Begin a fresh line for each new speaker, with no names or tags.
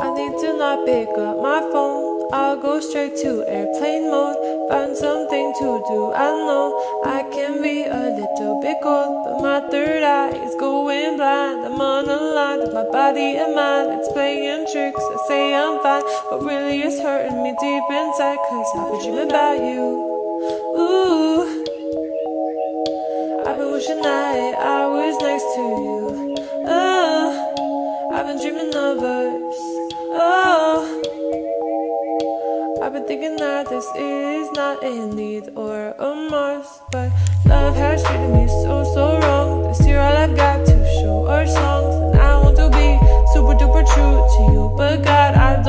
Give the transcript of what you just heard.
I need to not pick up my phone. I'll go straight to airplane mode. Find something to do. I know I can be a little bit cold, but my third eye is going blind. I'm on a line with my body and mind. It's playing tricks. I say I'm fine, but really it's hurting me deep inside. Cause I've been dreaming about you. Ooh, I've been wishing I was next to you. Oh, I've been dreaming of us. Oh, I've been thinking that this is not a need or a must, but love has treated me so wrong. This year all I've got to show are songs, and I want to be super duper true to you, but God, I don't